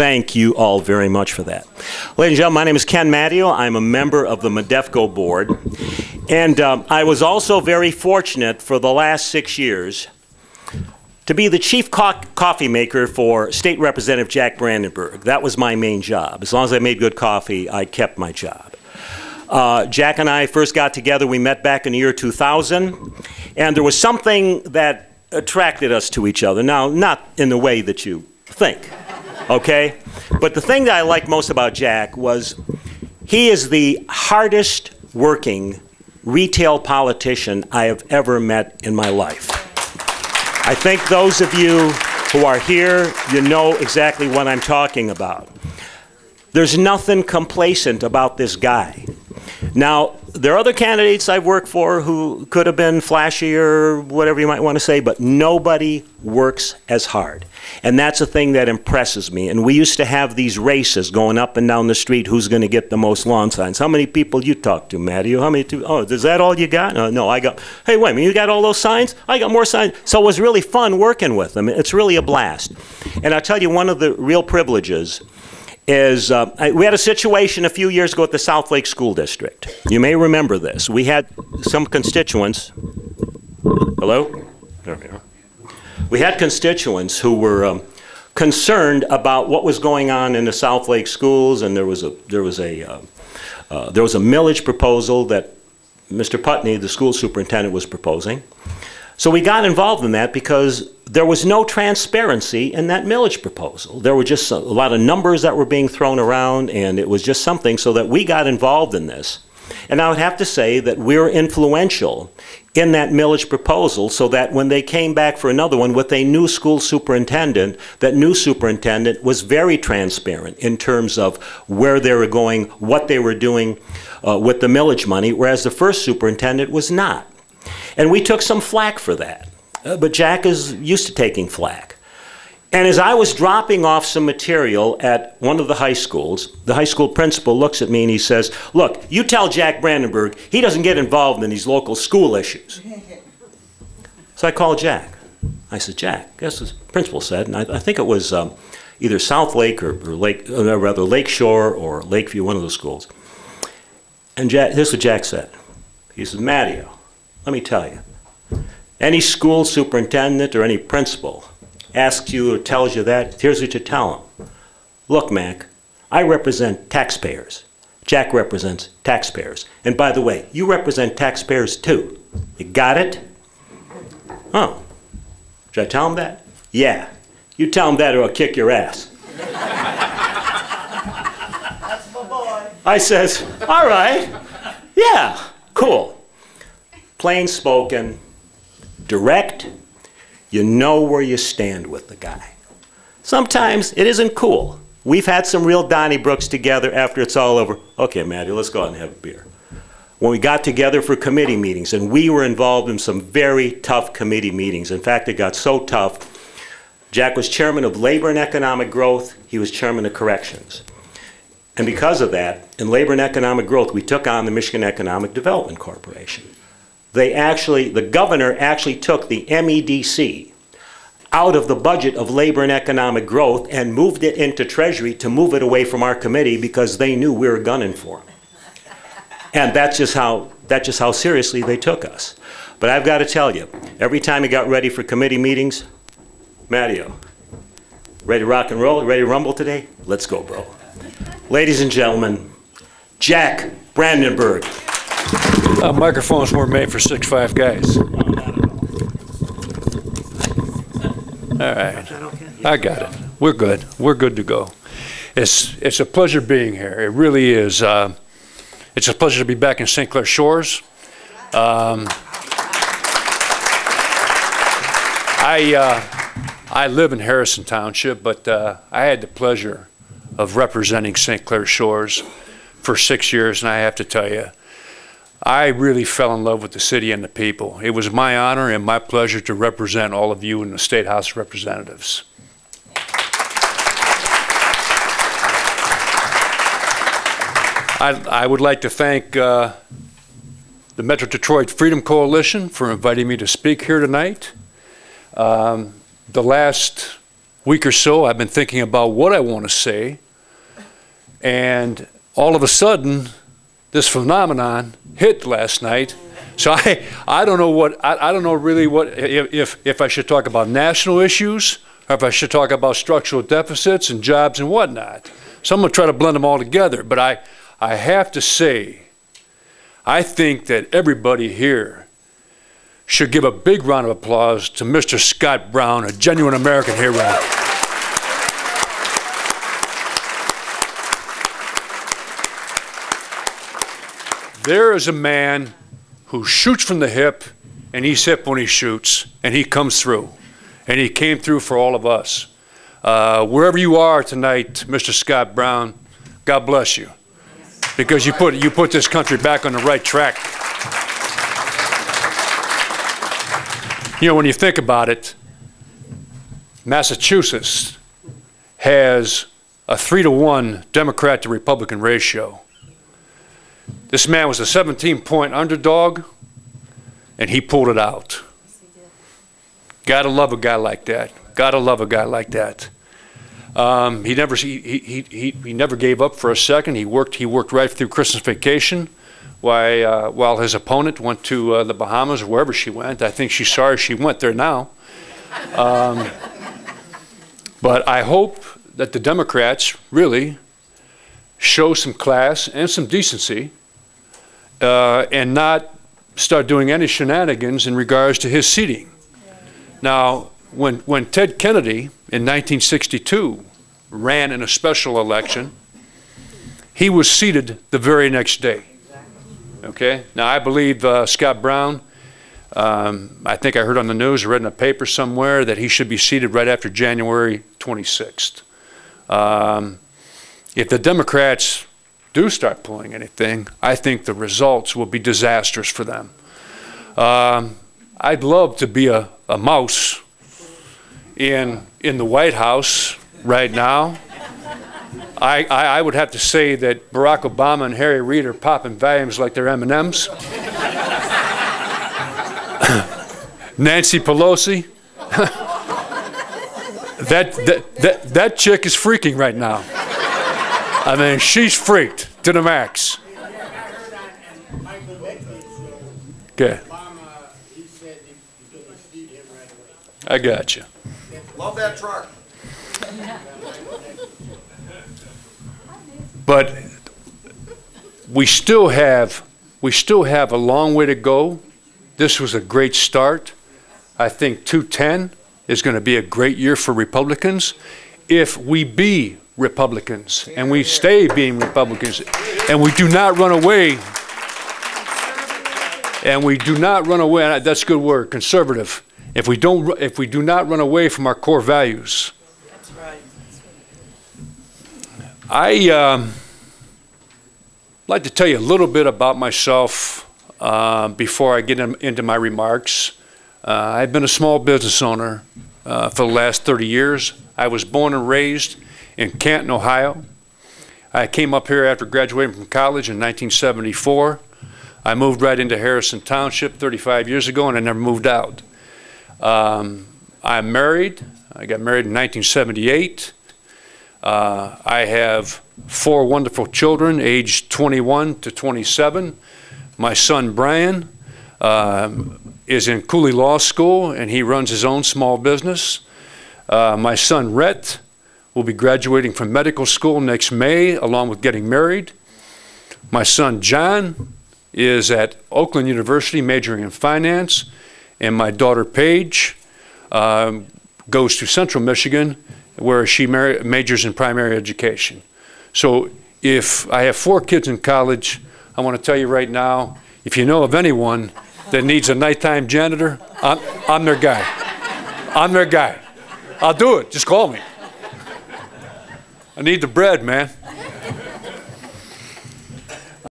Thank you all very much for that. Ladies and gentlemen, my name is Ken Matteo. I'm a member of the MEDEFCO board. And I was also very fortunate for the last 6 years to be the chief coffee maker for State Representative Jack Brandenburg. That was my main job. As long as I made good coffee, I kept my job. Jack and I first got together, we met back in the year 2000, and there was something that attracted us to each other. Now, not in the way that you think, okay? But the thing that I liked most about Jack was he is the hardest working retail politician I have ever met in my life. I think those of you who are here, you know exactly what I'm talking about. There's nothing complacent about this guy. Now, there are other candidates I've worked for who could have been flashier, whatever you might want to say, but nobody works as hard. And that's a thing that impresses me. And we used to have these races going up and down the street, who's going to get the most lawn signs. How many people you talk to, Matty? How many? Oh, is that all you got? No, I got, hey, wait a minute, you got all those signs? I got more signs. So it was really fun working with them. It's really a blast. And I'll tell you, one of the real privileges is we had a situation a few years ago at the South Lake School District. You may remember this. We had some constituents. Hello? There we are. We had constituents who were concerned about what was going on in the South Lake schools, and there was a millage proposal that Mr. Putney, the school superintendent, was proposing. So we got involved in that because there was no transparency in that millage proposal. There were just a lot of numbers that were being thrown around, and it was just something, so that we got involved in this. And I would have to say that we're influential in that millage proposal, so that when they came back for another one with a new school superintendent, that new superintendent was very transparent in terms of where they were going, what they were doing with the millage money, whereas the first superintendent was not. And we took some flack for that. But Jack is used to taking flack. And as I was dropping off some material at one of the high schools, the high school principal looks at me and he says, look, you tell Jack Brandenburg he doesn't get involved in these local school issues. So I called Jack. I said, Jack, guess what the principal said, and I think it was either South Lake or rather Lake Shore or Lakeview, one of those schools. And Jack, here's what Jack said. He said, Matteo, let me tell you, any school superintendent or any principal asks you or tells you that, here's what you tell them. Look, Mac, I represent taxpayers. Jack represents taxpayers. And by the way, you represent taxpayers too. You got it? Oh, should I tell him that? Yeah. You tell him that or I'll kick your ass. That's my boy. I says, all right, yeah, cool. Plain spoken, direct, you know where you stand with the guy. Sometimes it isn't cool. We've had some real Donnybrooks together after it's all over. Okay, Matty, let's go out and have a beer. When we got together for committee meetings, and we were involved in some very tough committee meetings. In fact, it got so tough, Jack was chairman of Labor and Economic Growth, he was chairman of Corrections. And because of that, in Labor and Economic Growth, we took on the Michigan Economic Development Corporation. The governor actually took the MEDC out of the budget of Labor and Economic Growth and moved it into Treasury to move it away from our committee because they knew we were gunning for them. And that's just how seriously they took us. But I've got to tell you, every time we got ready for committee meetings, Matteo, ready to rock and roll, ready to rumble today? Let's go, bro. Ladies and gentlemen, Jack Brandenburg. Microphones weren't made for 6'5" guys. All right, I got it. We're good. We're good to go. It's a pleasure being here. It really is. It's a pleasure to be back in St. Clair Shores. I live in Harrison Township, but I had the pleasure of representing St. Clair Shores for 6 years, and I have to tell you, I really fell in love with the city and the people. It was my honor and my pleasure to represent all of you in the State House of Representatives. I would like to thank the Metro Detroit Freedom Coalition for inviting me to speak here tonight. The last week or so, I've been thinking about what I want to say, and all of a sudden, this phenomenon hit last night. So I don't know what, I don't know really what, if I should talk about national issues, or if I should talk about structural deficits and jobs and whatnot. So I'm going to try to blend them all together, but I have to say, I think that everybody here should give a big round of applause to Mr. Scott Brown, a genuine American hero. There is a man who shoots from the hip, and he's hip when he shoots, and he comes through. And he came through for all of us. Wherever you are tonight, Mr. Scott Brown, God bless you. Because you put this country back on the right track. You know, when you think about it, Massachusetts has a 3-to-1 Democrat to Republican ratio. This man was a 17-point underdog, and he pulled it out. Gotta love a guy like that. Gotta love a guy like that. He never gave up for a second. He worked right through Christmas vacation, while his opponent went to the Bahamas or wherever she went. I think she's sorry she went there now. But I hope that the Democrats really show some class and some decency, and not start doing any shenanigans in regards to his seating. Now, when Ted Kennedy in 1962 ran in a special election, he was seated the very next day. Okay? Now, I believe Scott Brown, I think I heard on the news or read in a paper somewhere that he should be seated right after January 26th. If the Democrats do start pulling anything, I think the results will be disastrous for them. I'd love to be a mouse in the White House right now. I would have to say that Barack Obama and Harry Reid are popping volumes like they're M&Ms. Nancy Pelosi, that chick is freaking right now. I mean, she's freaked to the max. Okay. I got you. Love that truck. But we still have a long way to go. This was a great start. I think 2010 is going to be a great year for Republicans if we be Republicans and we stay being Republicans and we do not run away. And we do not run away. And that's a good word, conservative. If we do not run away from our core values. That's right. I'd like to tell you a little bit about myself before I get into my remarks. I've been a small business owner for the last 30 years. I was born and raised in Canton, Ohio. I came up here after graduating from college in 1974. I moved right into Harrison Township 35 years ago, and I never moved out. I'm married. I got married in 1978. I have 4 wonderful children, aged 21 to 27. My son Brian is in Cooley Law School, and he runs his own small business. My son Rhett will be graduating from medical school next May, along with getting married. My son John is at Oakland University, majoring in finance, and my daughter Paige goes to Central Michigan, where she majors in primary education. So if I have 4 kids in college, I want to tell you right now, if you know of anyone that needs a nighttime janitor, I'm their guy. I'm their guy. I'll do it. Just call me. I need the bread, man.